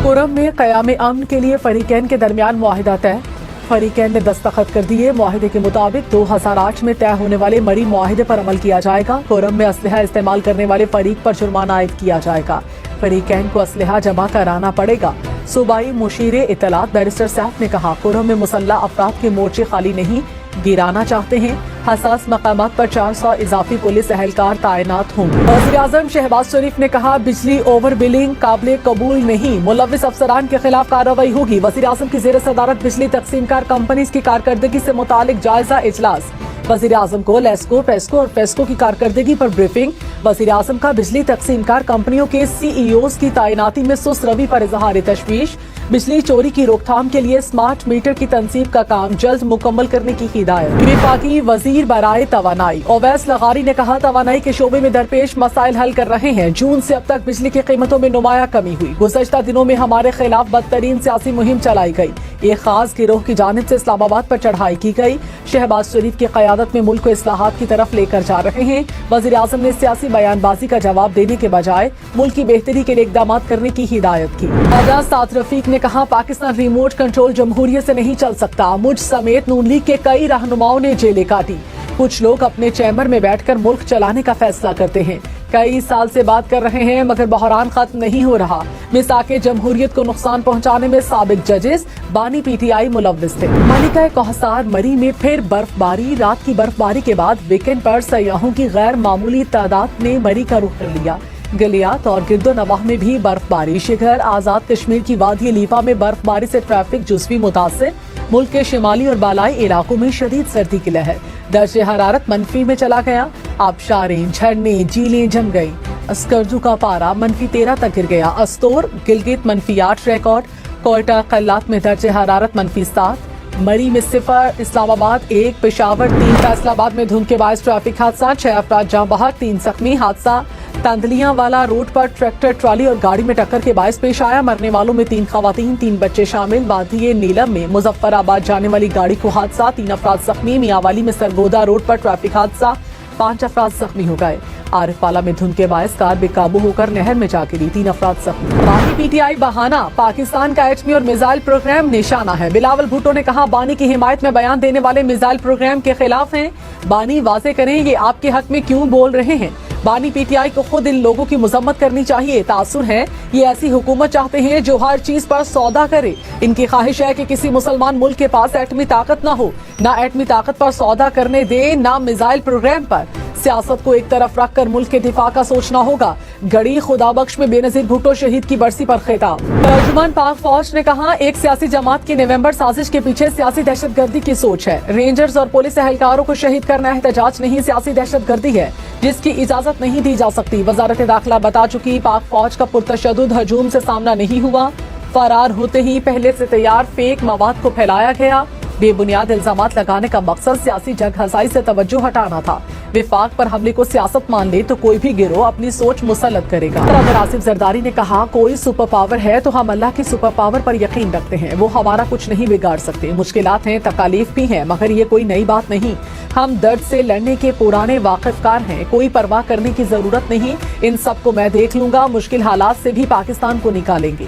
Quorum में क़याम अमन के लिए फरीकैन के दरमियान मुआहिदा तय। फरीकैन ने दस्तखत कर दिए। मुआहिदे के मुताबिक 2008 में तय होने वाले मरी मुआहिदे पर अमल किया जाएगा। कोरम में असलहा इस्तेमाल करने वाले फरीक पर जुर्माना आयद किया जाएगा। फरीकैन को असलहा जमा कराना पड़ेगा। सूबाई मुशीर इतलात बैरिस्टर सैफ ने कहा, कोरम में मुसल्लह अफराद के मोर्चे खाली नहीं, गिराना चाहते हैं। हसास मकामात पर 400 इजाफी पुलिस एहलकार तैनात होंगे। वज़ीर-ए-आज़म शहबाज शरीफ ने कहा, बिजली ओवर बिलिंग काबिल कबूल नहीं, मुलव्विस अफसरान के खिलाफ कार्रवाई होगी। वज़ीर-ए-आज़म की ज़ेर सदारत बिजली तकसीमकार कंपनीज की कारकर्दगी से मुतालिक जायजा इजलास। वज़ीर-ए-आज़म को लेस्को, पेस्को और फेस्को की कारकर्दगी पर ब्रीफिंग। वज़ीर-ए-आज़म का बिजली तकसीमकार कंपनियों के CEOs की तैनाती में सुस्त रवि पर इजहार तशवीश। बिजली चोरी की रोकथाम के लिए स्मार्ट मीटर की तंसीब का काम जल्द मुकम्मल करने की हिदायत। वफाकी वजीर बराए तवानाई ओवैस लगारी ने कहा, तवानाई के शोबे में दरपेश मसाइल हल कर रहे हैं। जून से अब तक बिजली की कीमतों में नुमाया कमी हुई। गुज़श्ता दिनों में हमारे खिलाफ बदतरीन सियासी मुहिम चलाई गई। एक खास गिरोह की जानिब से इस्लामाबाद पर चढ़ाई की गई। शहबाज शरीफ की क़यादत में मुल्क को इस्लाहात की तरफ लेकर जा रहे हैं। वज़ीर-ए-आज़म ने सियासी बयानबाजी का जवाब देने के बजाय मुल्क की बेहतरी के लिए इक़दाम करने की हिदायत की। ख्वाजा साद रफीक ने कहा, पाकिस्तान रिमोट कंट्रोल जमहूरियत से नहीं चल सकता। मुझ समेत नून लीग के कई रहनुमाओं ने जेलें काटी। कुछ लोग अपने चैम्बर में बैठकर मुल्क चलाने का फैसला करते हैं। कई साल से बात कर रहे हैं मगर बहरान खत्म नहीं हो रहा। मिसाके जमहूरियत को नुकसान पहुंचाने में साबिक जजेस बानी PTI मुलव्विस थे। मलिका कहसार मरी में फिर बर्फबारी। रात की बर्फबारी के बाद वीकेंड पर सयाहों की गैर मामूली तादाद ने मरी का रुख कर लिया। गलियात और गिरदो नवाह में भी बर्फबारी। शिखर आजाद कश्मीर की वादी लीफा में बर्फबारी से ट्रैफिक जुज़वी मुतासिर। मुल्क के शिमाली और बालाई इलाकों में शदीद सर्दी की लहर। दर्जे हरारत मनफी में चला गया। आबशारें, झरने, झीलें जम गई। अस्करजू का पारा -13 तक गिर गया। अस्तोर गिलगित -8 रिकॉर्ड। कोयटा कल्लात में दर्जे हरारत -7। मरी में 0, इस्लामाबाद 1, पेशावर 3, फैसलाबाद में धुंध के बायस ट्रैफिक हादसा, 6 अफराद जाँ बहक, 3 जख्मी। हादसा तंदलियां वाला रोड पर ट्रैक्टर ट्रॉली और गाड़ी में टक्कर के बायस पेश आया। मरने वालों में 3 खवातीन, 3 बच्चे शामिल। वादी नीलम में मुजफ्फराबाद जाने वाली गाड़ी को हादसा, 3 अफराद जख्मी। मियांवाली में सरगोदा रोड पर ट्रैफिक हादसा, 5 अफराद जख्मी हो गए। आरिफवाला में धुंध के बायस कार बेकाबू होकर नहर में जा गिरी, 3 अफराद जख्मी। बानी PTI बहाना, पाकिस्तान का एटमी और मिसाइल प्रोग्राम निशाना है। बिलावल भुट्टो ने कहा, बानी की हिमायत में बयान देने वाले मिसाइल प्रोग्राम के खिलाफ हैं। बानी वाजे करें ये आपके हक में क्यों बोल रहे हैं। बानी PTI को खुद इन लोगों की मजम्मत करनी चाहिए। तासुर है ये ऐसी हुकूमत चाहते हैं जो हर चीज पर सौदा करे। इनकी ख्वाहिश है कि किसी मुसलमान मुल्क के पास एटमी ताकत न हो, ना एटमी ताकत पर सौदा करने दे, ना मिसाइल प्रोग्राम पर। सियासत को एक तरफ रखकर मुल्क के दिफा का सोचना होगा। गड़ी खुदाबख्श में बेनजीर भुट्टो शहीद की बरसी पर खिताब। तर्जुमान पाक फौज ने कहा, एक सियासी जमात की नवंबर साजिश के पीछे सियासी दहशतगर्दी की सोच है। रेंजर्स और पुलिस एहलकारों को शहीद करना एहतजाज नहीं, सियासी दहशतगर्दी है जिसकी इजाजत नहीं दी जा सकती। वजारत दाखिला बता चुकी, पाक फौज का पुरतशद्दुद हजूम से सामना नहीं हुआ। फरार होते ही पहले से तैयार फेक मवाद को फैलाया गया। बेबुनियाद इल्जामात लगाने का मकसद सियासी जंग हसाई से तवज्जो हटाना था। विफाक पर हमले को सियासत मान ले तो कोई भी गिरोह अपनी सोच मुसल्लत करेगा। अगर आसिफ जरदारी ने कहा, कोई सुपर पावर है तो हम अल्लाह की सुपर पावर पर यकीन रखते हैं। वो हमारा कुछ नहीं बिगाड़ सकते। मुश्किलात हैं, तकालीफ भी हैं, मगर ये कोई नई बात नहीं। हम दर्द से लड़ने के पुराने वाकिफकार हैं। कोई परवाह करने की जरूरत नहीं। इन सबको मैं देख लूंगा। मुश्किल हालात से भी पाकिस्तान को निकालेंगे।